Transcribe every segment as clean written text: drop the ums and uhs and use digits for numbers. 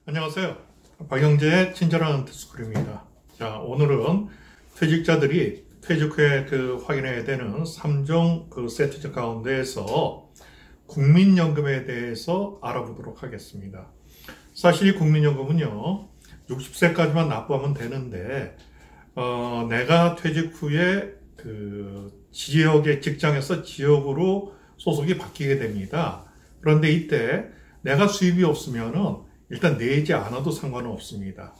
안녕하세요. 박영재의 친절한 투스쿨입니다. 자, 오늘은 퇴직자들이 퇴직 후에 확인해야 되는 3종 세트제 가운데에서 국민연금에 대해서 알아보도록 하겠습니다. 사실 이 국민연금은요, 60세까지만 납부하면 되는데, 내가 퇴직 후에 지역의 직장에서 지역으로 소속이 바뀌게 됩니다. 그런데 이때 내가 수입이 없으면은 일단 내지 않아도 상관은 없습니다.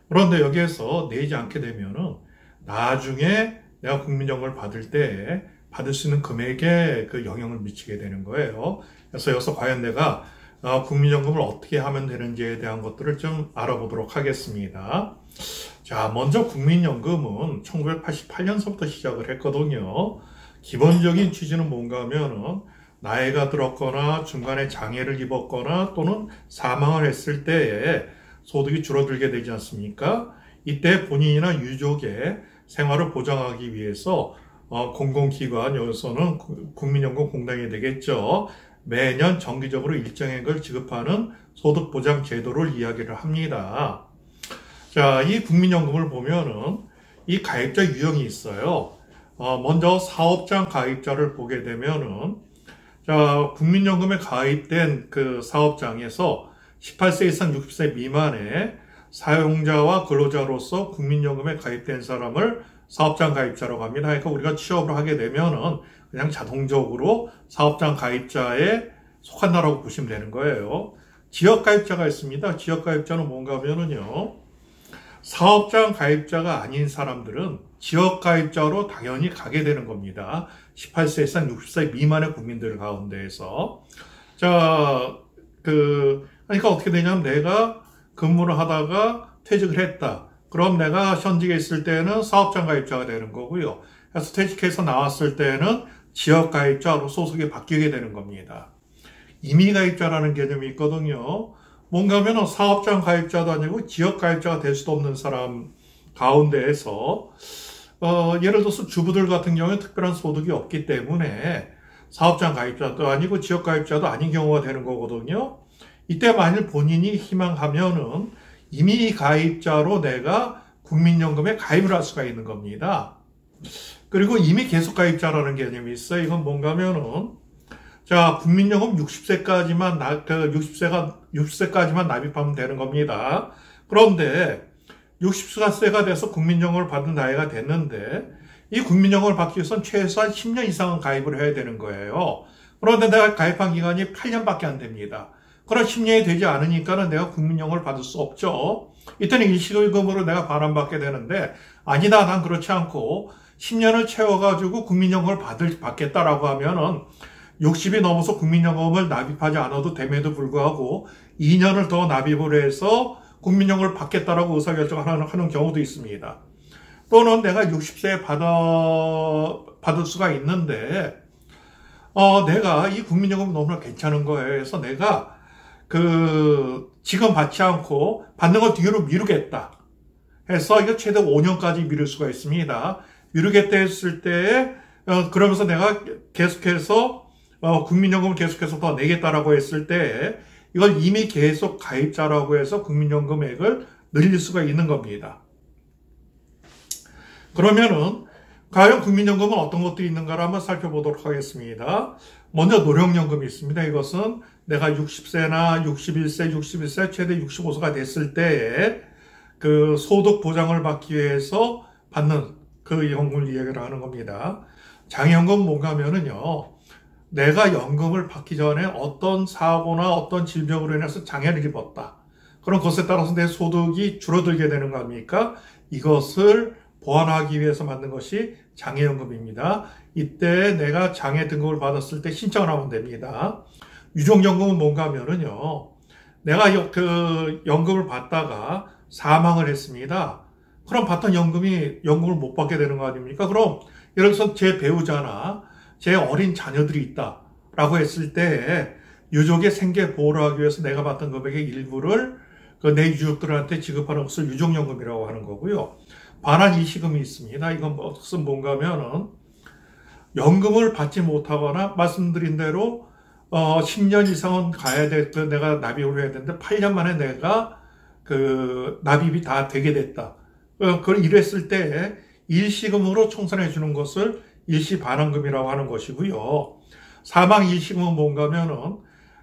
그런데 여기에서 내지 않게 되면은 나중에 내가 국민연금을 받을 때 받을 수 있는 금액에 영향을 미치게 되는 거예요. 그래서 여기서 과연 내가 국민연금을 어떻게 하면 되는지에 대한 것들을 좀 알아보도록 하겠습니다. 자, 먼저 국민연금은 1988년서부터 시작을 했거든요. 기본적인 취지는 뭔가 하면은 나이가 들었거나 중간에 장애를 입었거나 또는 사망을 했을 때에 소득이 줄어들게 되지 않습니까? 이때 본인이나 유족의 생활을 보장하기 위해서 공공기관, 여기서는 국민연금공단이 되겠죠. 매년 정기적으로 일정액을 지급하는 소득보장 제도를 이야기를 합니다. 자, 이 국민연금을 보면은 이 가입자 유형이 있어요. 먼저 사업장 가입자를 보게 되면은 자, 국민연금에 가입된 사업장에서 18세 이상 60세 미만의 사용자와 근로자로서 국민연금에 가입된 사람을 사업장 가입자라고 합니다. 그러니까 우리가 취업을 하게 되면은 그냥 자동적으로 사업장 가입자에 속한다라고 보시면 되는 거예요. 지역 가입자가 있습니다. 지역 가입자는 뭔가 하면은요, 사업장 가입자가 아닌 사람들은 지역 가입자로 당연히 가게 되는 겁니다. 18세 이상 60세 미만의 국민들 가운데에서. 자, 그러니까 어떻게 되냐면 내가 근무를 하다가 퇴직을 했다. 그럼 내가 현직에 있을 때는 사업장 가입자가 되는 거고요. 그래서 퇴직해서 나왔을 때는 지역 가입자로 소속이 바뀌게 되는 겁니다. 임의 가입자라는 개념이 있거든요. 뭔가 하면 사업장 가입자도 아니고 지역 가입자가 될 수도 없는 사람 가운데에서 예를 들어서 주부들 같은 경우에 특별한 소득이 없기 때문에 사업장 가입자도 아니고 지역 가입자도 아닌 경우가 되는 거거든요. 이때 만일 본인이 희망하면은 임의 가입자로 내가 국민연금에 가입을 할 수가 있는 겁니다. 그리고 임의 계속 가입자라는 개념이 있어요. 이건 뭔가 하면은 자, 국민연금 60세까지만 60세까지만 납입하면 되는 겁니다. 그런데 60세가 돼서 국민연금을 받은 나이가 됐는데 이 국민연금을 받기 위해서는 최소한 10년 이상은 가입을 해야 되는 거예요. 그런데 내가 가입한 기간이 8년밖에 안 됩니다. 그럼 10년이 되지 않으니까는 내가 국민연금을 받을 수 없죠. 이때는 일시금으로 내가 반환받게 되는데 아니다, 난 그렇지 않고 10년을 채워가지고 국민연금을 받겠다라고 하면은 60이 넘어서 국민연금을 납입하지 않아도 됨에도 불구하고 2년을 더 납입을 해서 국민연금을 받겠다라고 의사결정하는 경우도 있습니다. 또는 내가 60세에 받을 수가 있는데, 내가 이 국민연금 너무나 괜찮은 거예요. 그래서 내가 지금 받지 않고 받는 걸 뒤로 미루겠다 해서 이거 최대 5년까지 미룰 수가 있습니다. 미루겠다 했을 때, 그러면서 내가 계속해서 국민연금을 계속해서 더 내겠다라고 했을 때 이걸 이미 계속 가입자라고 해서 국민연금액을 늘릴 수가 있는 겁니다. 그러면은 과연 국민연금은 어떤 것들이 있는가를 한번 살펴보도록 하겠습니다. 먼저 노령연금이 있습니다. 이것은 내가 60세나 61세 최대 65세가 됐을 때에 소득 보장을 받기 위해서 받는 연금을 이야기를 하는 겁니다. 장애연금은 뭔가 하면은요, 내가 연금을 받기 전에 어떤 사고나 어떤 질병으로 인해서 장애를 입었다. 그럼 그것에 따라서 내 소득이 줄어들게 되는 거 아닙니까? 이것을 보완하기 위해서 만든 것이 장애연금입니다. 이때 내가 장애 등급을 받았을 때 신청을 하면 됩니다. 유족연금은 뭔가 하면은요, 내가 연금을 받다가 사망을 했습니다. 그럼 받던 연금을 못 받게 되는 거 아닙니까? 그럼 예를 들어서 제 배우자나 제 어린 자녀들이 있다라고 했을 때 유족의 생계 보호를 하기 위해서 내가 받던 금액의 일부를 내 유족들한테 지급하는 것을 유족연금이라고 하는 거고요. 반환 일시금이 있습니다. 이건 무슨 뭔가 하면은 연금을 받지 못하거나 말씀드린 대로 10년 이상은 가야 돼. 내가 납입을 해야 되는데 8년 만에 내가 그 납입이 다 되게 됐다. 그걸 이랬을 때 일시금으로 청산해 주는 것을 일시반환금이라고 하는 것이고요. 사망 일시금은 뭔가 하면은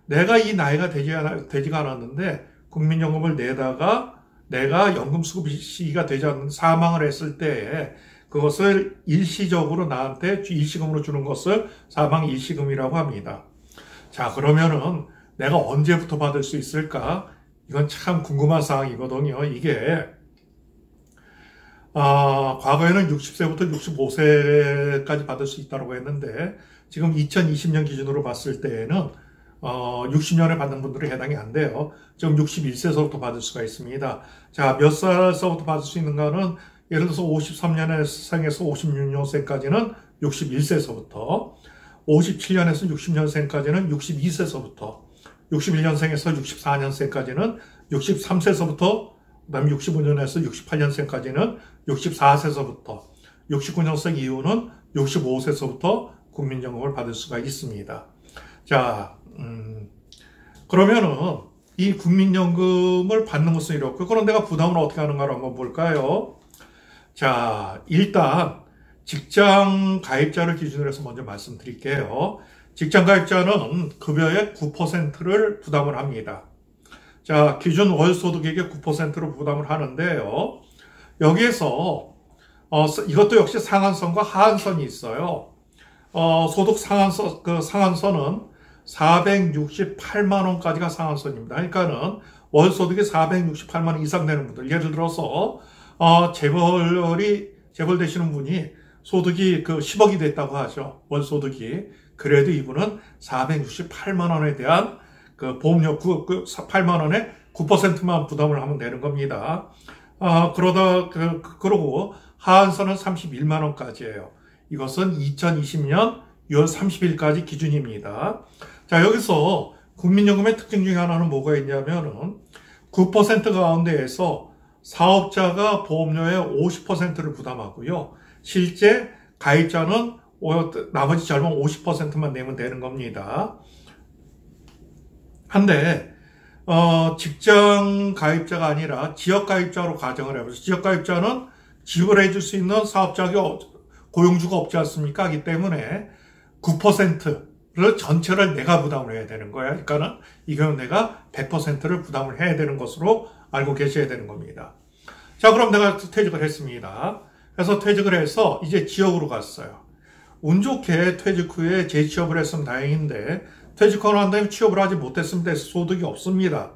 내가 이 나이가 되지가 않았는데 국민연금을 내다가 내가 연금수급 시기가 되지 않는 사망을 했을 때 그것을 일시적으로 나한테 일시금으로 주는 것을 사망 일시금이라고 합니다. 자, 그러면은 내가 언제부터 받을 수 있을까? 이건 참 궁금한 사항이거든요. 이게 과거에는 60세부터 65세까지 받을 수 있다고 했는데 지금 2020년 기준으로 봤을 때에는 60년에 받는 분들이 해당이 안 돼요. 지금 61세서부터 받을 수가 있습니다. 자, 몇 살서부터 받을 수 있는가는 예를 들어서 53년생에서 56년생까지는 61세서부터 57년에서 60년생까지는 62세서부터 61년생에서 64년생까지는 63세서부터 그다음에 65년에서 68년생까지는 64세서부터 69년생 이후는 65세서부터 국민연금을 받을 수가 있습니다. 자, 그러면은 이 국민연금을 받는 것은 이렇고 그럼 내가 부담을 어떻게 하는가를 한번 볼까요? 자, 일단 직장 가입자를 기준으로 해서 먼저 말씀드릴게요. 직장 가입자는 급여의 9%를 부담을 합니다. 자, 기준 월소득액의 9%로 부담을 하는데요. 여기에서 이것도 역시 상한선과 하한선이 있어요. 소득 상한선은 468만 원까지가 상한선입니다. 그러니까는 월소득이 468만 원 이상 되는 분들, 예를 들어서 재벌 되시는 분이 소득이 10억이 됐다고 하죠. 월소득이. 그래도 이분은 468만 원에 대한 보험료 8만 원에 9%만 부담을 하면 되는 겁니다. 그러고 하한선은 31만 원까지예요. 이것은 2020년 6월 30일까지 기준입니다. 자, 여기서 국민연금의 특징 중에 하나는 뭐가 있냐면은 9% 가운데에서 사업자가 보험료의 50%를 부담하고요. 실제 가입자는 나머지 젊은 50%만 내면 되는 겁니다. 한데 직장 가입자가 아니라 지역 가입자로 가정을 해보죠. 지역 가입자는 지불해 줄 수 있는 사업자가 고용주가 없지 않습니까? 하기 때문에 9%를 전체를 내가 부담을 해야 되는 거야. 그러니까는 이 경우 내가 100%를 부담을 해야 되는 것으로 알고 계셔야 되는 겁니다. 자, 그럼 내가 퇴직을 했습니다. 그래서 퇴직을 해서 이제 지역으로 갔어요. 운 좋게 퇴직 후에 재취업을 했으면 다행인데 퇴직하고 난 다음에 취업을 하지 못했으면 소득이 없습니다.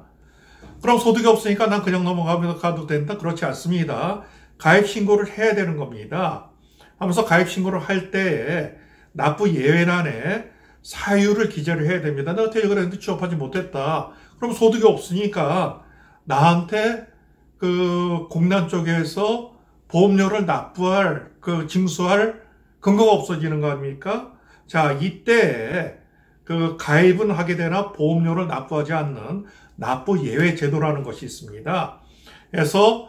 그럼 소득이 없으니까 난 그냥 넘어가도 된다? 그렇지 않습니다. 가입 신고를 해야 되는 겁니다. 하면서 가입 신고를 할 때에 납부 예외란에 사유를 기재를 해야 됩니다. 내가 퇴직을 했는데 취업하지 못했다. 그럼 소득이 없으니까 나한테 공단 쪽에서 보험료를 납부할, 징수할 근거가 없어지는 거 아닙니까? 자, 이때 가입은 하게 되나 보험료를 납부하지 않는 납부 예외 제도라는 것이 있습니다. 그래서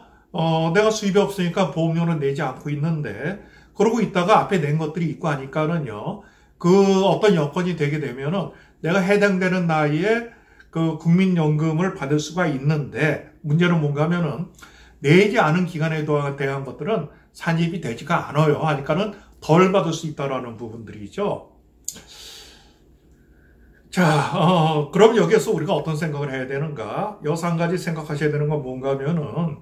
내가 수입이 없으니까 보험료는 내지 않고 있는데 그러고 있다가 앞에 낸 것들이 있고 하니까는요. 어떤 여건이 되게 되면은 내가 해당되는 나이에 국민연금을 받을 수가 있는데 문제는 뭔가 하면은 내지 않은 기간에 대한 것들은 산입이 되지가 않아요. 하니까는 덜 받을 수 있다라는 부분들이죠. 자, 그럼 여기에서 우리가 어떤 생각을 해야 되는가? 여기서 한 가지 생각하셔야 되는 건 뭔가 하면은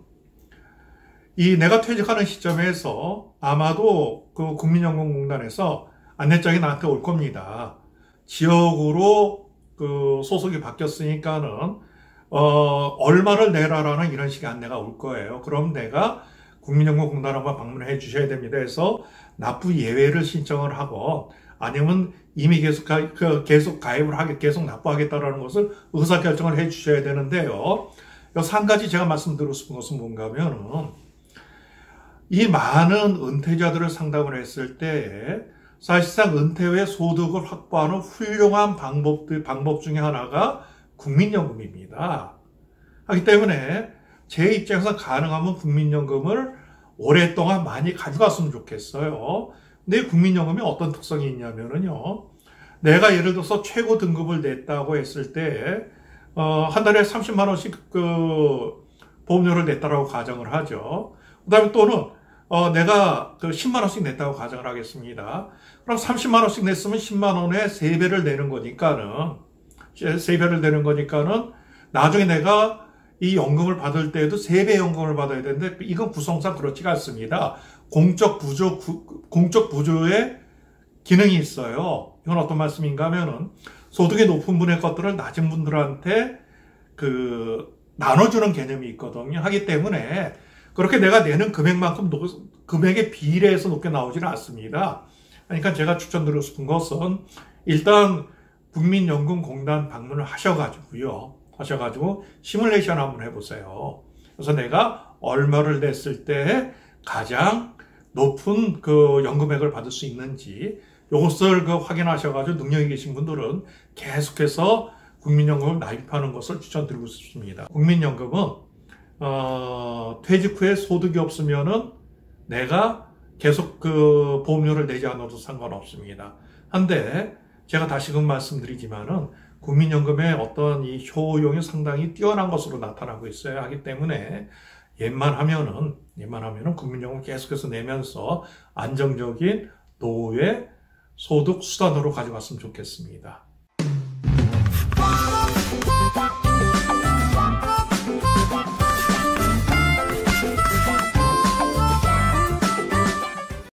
내가 퇴직하는 시점에서 아마도 국민연금공단에서 안내장이 나한테 올 겁니다. 지역으로 소속이 바뀌었으니까는 얼마를 내라라는 이런 식의 안내가 올 거예요. 그럼 내가 국민연금공단 한번 방문해 주셔야 됩니다. 그래서 납부 예외를 신청을 하고 아니면 이미 계속 가입을 계속 납부하겠다라는 것을 의사결정을 해 주셔야 되는데요. 여기서 한 가지 제가 말씀드리고 싶은 것은 뭔가 하면은 이 많은 은퇴자들을 상담을 했을 때 사실상 은퇴 후에 소득을 확보하는 훌륭한 방법 중에 하나가 국민연금입니다. 하기 때문에 제 입장에서 가능하면 국민연금을 오랫동안 많이 가져갔으면 좋겠어요. 근데 국민연금이 어떤 특성이 있냐면요. 내가 예를 들어서 최고 등급을 냈다고 했을 때, 한 달에 30만 원씩 보험료를 냈다라고 가정을 하죠. 그 다음에 또는 내가 그 10만 원씩 냈다고 가정을 하겠습니다. 그럼 30만 원씩 냈으면 10만 원에 3배를 내는 거니까는, 3배를 내는 거니까는 나중에 내가 이 연금을 받을 때에도 3배 연금을 받아야 되는데 이건 구성상 그렇지가 않습니다. 공적 부조의 기능이 있어요. 이건 어떤 말씀인가 하면은 소득이 높은 분의 것들을 낮은 분들한테 나눠주는 개념이 있거든요. 하기 때문에 그렇게 내가 내는 금액만큼 금액에 비례해서 높게 나오지는 않습니다. 그러니까 제가 추천드리고 싶은 것은 일단 국민연금공단 방문을 하셔가지고 시뮬레이션 한번 해보세요. 그래서 내가 얼마를 냈을 때 가장 높은 그 연금액을 받을 수 있는지 이것을 확인하셔가지고 능력이 계신 분들은 계속해서 국민연금을 납입하는 것을 추천드리고 싶습니다. 국민연금은 퇴직 후에 소득이 없으면은 내가 계속 그 보험료를 내지 않아도 상관없습니다. 한데 제가 다시금 말씀드리지만은 국민연금의 어떤 이 효용이 상당히 뛰어난 것으로 나타나고 있어야 하기 때문에 웬만하면은 국민연금 계속해서 내면서 안정적인 노후의 소득 수단으로 가져갔으면 좋겠습니다.